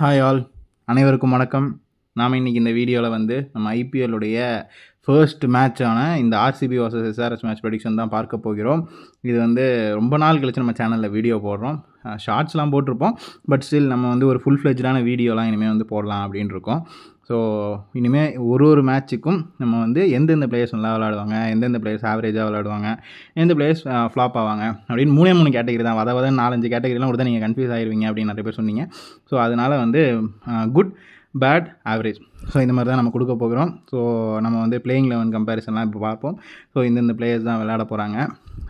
Hi all, அனைவருக்கும் வணக்கம். நாம் இன்றைக்கி இந்த வீடியோவில் வந்து நம்ம ஐபிஎல்லுடைய ஃபர்ஸ்ட் மேட்சான இந்த RCB vs SRH match prediction தான் பார்க்க போகிறோம். இது வந்து ரொம்ப நாள் கழிச்சு நம்ம சேனலில் வீடியோ போடுறோம். ஷார்ட்ஸ்லாம் போட்டிருப்போம், பட் ஸ்டில் நம்ம வந்து ஒரு ஃபுல் ஃப்ளெஜ்டான வீடியோலாம் இனிமேல் வந்து போடலாம் அப்படின்னு இருக்கோம். ஸோ இனிமேல் ஒரு மேட்ச்சுக்கும் நம்ம வந்து எந்தெந்த பிளேயர்ஸ் நல்லா விளையாடுவாங்க, எந்தெந்த பிளேயர்ஸ் ஆவரேஜாக விளையாடுவாங்க, எந்த பிளேயர்ஸ் ஃப்ளாப் ஆவாங்க அப்படின்னு மூணு கேட்டகரி தான். வத 4-5 கேட்டகரிலாம் கூட நீங்கள் கன்ஃபியூஸ் ஆகிடுவீங்க அப்படின்னு நிறைய பேர் சொன்னீங்க. ஸோ அதனால் வந்து குட், பேட், ஆவரேஜ், ஸோ இந்த மாதிரி தான் நம்ம கொடுக்க போகிறோம். ஸோ நம்ம வந்து பிளேயிங் 11 கம்பேரிசன்லாம் இப்போ பார்ப்போம். ஸோ இந்தந்த பிளேயர்ஸ் தான் விளையாட போகிறாங்க.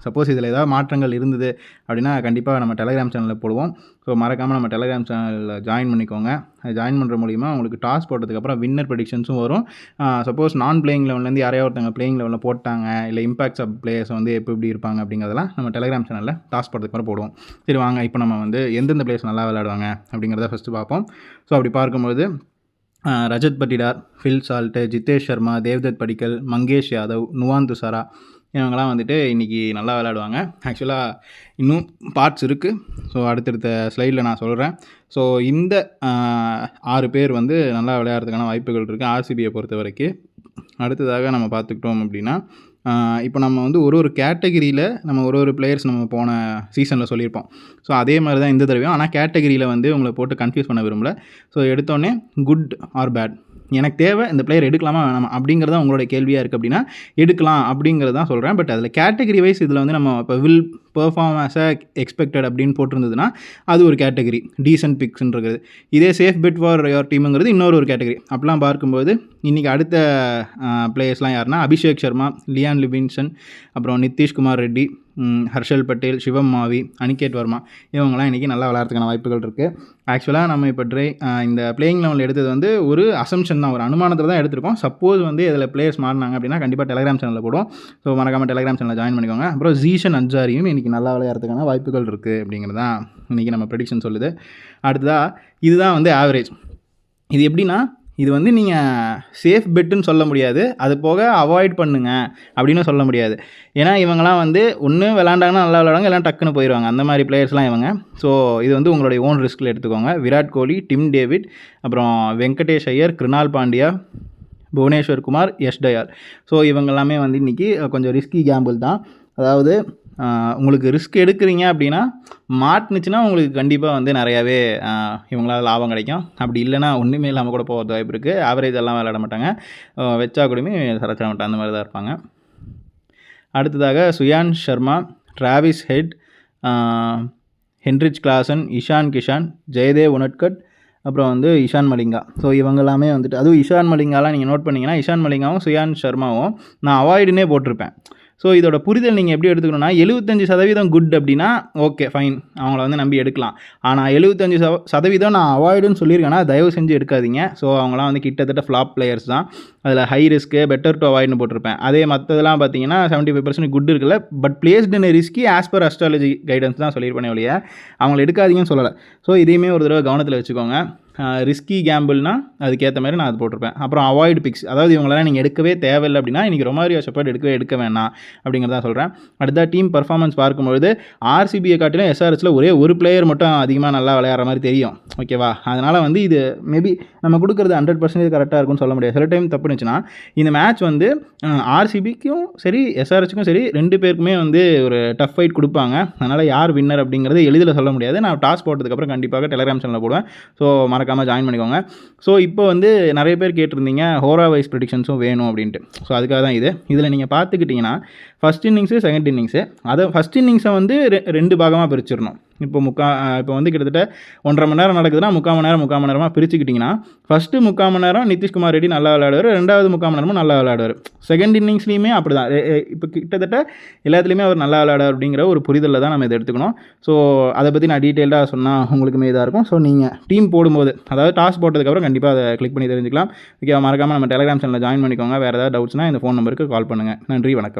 சப்போஸ் இதில் ஏதாவது மாற்றங்கள் இருந்தது அப்படின்னா கண்டிப்பாக நம்ம டெலகிராம் சேனலில் போடுவோம். ஸோ மறக்காமல் நம்ம டெலகிராம் சேனலில் ஜாயின் பண்ணிக்கோங்க. ஜாயின் பண்ணுற மூலிமா உங்களுக்கு டாஸ் போட்டதுக்கப்புறம் வின்னர் ப்ரெடிக்ஷன்ஸும் வரும். சப்போஸ் நான் பிளேயிங் லெவன்லேருந்து யாரையோ ஒருத்தங்க பிளேயிங் லெவலில் போட்டாங்க, இல்லை இம்பாக்ட்ஸ் ஆஃப் பிளேயர்ஸ் வந்து எப்படி இருப்பாங்க அப்படிங்கிறதெல்லாம் நம்ம டெலகிராம் சேனலில் டாஸ் போட்டதுக்கப்புறம் போடுவோம். சரி வாங்க, இப்போ நம்ம வந்து எந்தெந்த பிளேயர்ஸ் நல்லா விளையாடுவாங்க அப்படிங்கிறத ஃபஸ்ட்டு பார்ப்போம். ஸோ அப்படி பார்க்கும்போது ரஜத் பட்டிடார், ஃபில் சால்ட்டு, ஜிதேஷ் சர்மா, தேவ்தத் படிக்கல், மங்கேஷ் யாதவ், நுவான் துசாரா இவங்கெல்லாம் வந்துட்டு இன்றைக்கி நல்லா விளையாடுவாங்க. ஆக்சுவலாக இன்னும் பார்ட்ஸ் இருக்குது. ஸோ அடுத்தடுத்த ஸ்லைடில் நான் சொல்கிறேன். ஸோ இந்த 6 பேர் வந்து நல்லா விளையாடுறதுக்கான வாய்ப்புகள் இருக்குது ஆர்சிபியை பொறுத்த வரைக்கும். அடுத்ததாக நம்ம பார்த்துக்கிட்டோம் அப்படின்னா இப்போ நம்ம வந்து ஒரு கேட்டகிரியில் நம்ம ஒரு பிளேயர்ஸ் நம்ம போன சீசனில் சொல்லியிருப்போம். ஸோ அதே மாதிரி தான் இந்த தடவையும். ஆனால் கேட்டகிரியில் வந்து உங்களை போட்டு கன்ஃபியூஸ் பண்ண விரும்பல. ஸோ எடுத்தோடனே குட் ஆர் பேட், எனக்கு தேவை இந்த பிளேயர் எடுக்கலாமா வேணாமா அப்படிங்கிறது தான் உங்களோட கேள்வியாக இருக்குது அப்படின்னா எடுக்கலாம் அப்படிங்கிறது தான் சொல்கிறேன். பட் அதில் கேட்டகிரி வைஸ் இதில் வந்து நம்ம இப்போ will perform as a expected அப்படின்னு போட்டிருந்ததுன்னா அது ஒரு கேட்டகிரி, டீசன்ட் பிக்ஸ்ன்றது. இதே சேஃப் பெட் ஃபார் யுவர் டீமுங்கிறது இன்னொரு கேட்டகிரி. அப்படிலாம் பார்க்கும்போது இன்றைக்கி அடுத்த பிளேயர்ஸ்லாம் யாருன்னா அபிஷேக் சர்மா, லியான் லிவின்சன், அப்புறம் நிதிஷ்குமார் ரெட்டி, ஹர்ஷல் பட்டேல், சிவம் மாவி, அனிகேட் வர்மா இவங்கெல்லாம் இன்றைக்கி நல்லா விளையாடுறதுக்கான வாய்ப்புகள் இருக்குது. ஆக்சுவலாக நம்ம இப்போ இந்த பிளேயிங் லெவலில் எடுத்தது வந்து ஒரு அசம்ஷன் தான், ஒரு அனுமானத்தில் தான் எடுத்திருக்கோம். சப்போஸ் வந்து இதில் பிளேயர்ஸ் மாறினாங்க அப்படின்னா கண்டிப்பாக டெலகிராம் சேனலில் போடுவோம். ஸோ மறக்காமல் டெலகிராம் சேனலில் ஜாயின் பண்ணிக்கோங்க. அப்புறம் ஜீஷன் அன்சாரியும் இன்றைக்கி நல்லா விளையாடுறதுக்கான வாய்ப்புகள் இருக்குது அப்படிங்கிறது தான் இன்றைக்கி நம்ம ப்ரெடிக்ஷன் சொல்லுது. அடுத்ததாக இதுதான் வந்து ஆவரேஜ். இது எப்படின்னா இது வந்து நீங்கள் சேஃப் பெட்டுன்னு சொல்ல முடியாது, அது போக அவாய்ட் பண்ணுங்க அப்படின்னு சொல்ல முடியாது. ஏன்னா இவங்கெல்லாம் வந்து ஒன்று விளாண்டாங்கன்னா நல்லா விளாடுவாங்க, எல்லாம் டக்குன்னு போயிடுவாங்க. அந்த மாதிரி பிளேயர்ஸ்லாம் இவங்க. ஸோ இது வந்து உங்களுடைய ஓன் ரிஸ்கில் எடுத்துக்கோங்க. விராட் கோலி, டிம் டேவிட், அப்புறம் வெங்கடேஷ் ஐயர், கிருணால் பாண்டியா, புவனேஸ்வர் குமார், யஷ் தயால். ஸோ இவங்க எல்லாமே வந்து இன்றைக்கி கொஞ்சம் ரிஸ்கி கேம்பிள் தான். அதாவது உங்களுக்கு ரிஸ்க் எடுக்கிறீங்க அப்படின்னா மாட்டுனுச்சுன்னா உங்களுக்கு கண்டிப்பாக வந்து நிறையாவே இவங்களால் லாபம் கிடைக்கும். அப்படி இல்லைனா ஒன்றுமே இல்லாமல் கூட போகிறது வாய்ப்பு இருக்குது. ஆவரேஜ் எல்லாம் விளையாட மாட்டாங்க, வச்சா கூடமே சரச்சா மாட்டாங்க, அந்த மாதிரி தான் இருப்பாங்க. அடுத்ததாக Suyan Sharma, Travis Head, Heinrich Klaasen, Ishan Kishan, Jaydev Unadkat, அப்புறம் வந்து இஷான் மலிங்கா. ஸோ இவங்க எல்லாமே வந்துட்டு, அதுவும் இஷான் மலிங்காலாம் நீங்கள் நோட் பண்ணிங்கன்னா இஷான் மலிங்காவும் சுயான் சர்மாவும் நான் அவாய்டுனே போட்டிருப்பேன். ஸோ இதோட புரிதல் நீங்கள் எப்படி எடுத்துக்கணும்னா 75% குட் அப்படின்னா ஓகே ஃபைன், அவங்கள வந்து நம்பி எடுக்கலாம். ஆனால் 75% நான் அவாய்டுன்னு சொல்லியிருக்கேன்னா தயவு செஞ்சு எடுக்காதீங்க. ஸோ அவங்களாம் வந்து கிட்டத்தட்ட ஃப்ளாப் பிளேயர்ஸ் தான். அதில் ஹை ரிஸ்க்கு, பெட்டர் டு அவாய்டுன்னு போட்டிருப்பேன். அதே மற்றதெல்லாம் பார்த்தீங்கன்னா 75% குட் இருக்குல்ல, but placed in risky as per astrology guidance தான் சொல்லியிருப்பேன் ஒழிய அவங்கள எடுக்காதீங்கன்னு சொல்லலை. ஸோ இதையுமே ஒரு தடவை கவனத்தில் வச்சுக்கோங்க. ரிஸ்கி கேம்பிள்னா அதுக்கேற்ற மாதிரி நான் அது போட்டிருப்பேன். அப்புறம் அவாய்டு பிக்ஸ், அதாவது இவங்களாம் நீங்கள் எடுக்கவே தேவையில்லை அப்படின்னா இன்றைக்கி ரொமாரியோ ஷெப்பர்ட் எடுக்க வேணாம் அப்படிங்கிறத சொல்கிறேன். அடுத்த டீம் பர்ஃபார்மன்ஸ் பார்க்கும்பொழுது ஆர்சிபியை காட்டிலும் எஸ்ஆர்எச்சில் ஒரு பிளேயர் மட்டும் அதிகமாக நல்லா விளையாடுற மாதிரி தெரியும். ஓகேவா? அதனால் வந்து இது மேபி நம்ம கொடுக்குறது 100% கரெக்டாக இருக்கும்னு சொல்ல முடியாது. சில டைம் தப்புனுச்சுன்னா இந்த மேட்ச் வந்து ஆர்சிபிக்கும் சரி எஸ்ஆர்எச்சுக்கும் சரி 2 பேருக்குமே வந்து ஒரு டஃப் ஃபைட் கொடுப்பாங்க. அதனால் யார் வின்னர் அப்படிங்கிறது எளிதில் சொல்ல முடியாது. நான் டாஸ் போட்டதுக்கப்புறம் கண்டிப்பாக டெலகிராம் சேனலில் போடுவேன். ஸோ மறக்காமல் ஜாயின் பண்ணிக்கோங்க. ஸோ இப்போ வந்து நிறைய பேர் கேட்டிருந்தீங்க ஹோரா வைஸ் ப்ரெடிக்ஷன்ஸும் வேணும் அப்படின்ட்டு. ஸோ அதுக்காக தான் இதில் நீங்கள் பார்த்துக்கிட்டிங்கன்னா ஃபஸ்ட் இன்னிங்ஸு, செகண்ட் இன்னிங்ஸு, அதை ஃபஸ்ட் இன்னிங்ஸை வந்து 2 பாகமாக பிரிச்சிடணும். இப்போ வந்து கிட்டத்தட்ட 1.5 மணி நேரம் நடக்குதுன்னா 3/4 மணி நேரமாக பிரிச்சுக்கிட்டிங்கன்னா ஃபஸ்ட்டு 3/4 மணி நேரம் நிதிஷ்குமார் ரெட்டி நல்லா விளையாடுவார், 2வது 3/4 மணி நேரமும் நல்லா விளையாடுவார். செகண்ட் இன்னிங்ஸ்லேயுமே அப்படி தான். இப்போ கிட்டத்தட்ட எல்லாத்துலேயுமே அவர் நல்லா விளையாடுவார் அப்படிங்கிற ஒரு புரிதலில் தான் நம்ம இதை எடுத்துக்கணும். ஸோ அதை பற்றி நான் டீட்டெயில்டாக சொன்னால் உங்களுக்குமே இதாக இருக்கும். ஸோ நீங்கள் டீம் போடும்போது, அதாவது டாஸ் போட்டதுக்கப்புறம் கண்டிப்பாக அதை கிளிக் பண்ணி தெரிஞ்சுக்கலாம். ஓகே, மறக்காமல் நம்ம டெலகிராம் சேனலில் ஜாயின் பண்ணிக்கோங்க. வேறு ஏதாவது டவுட்ஸ்னால் இந்த ஃபோன் நம்பருக்கு கால் பண்ணுங்கள். நன்றி, வணக்கம்.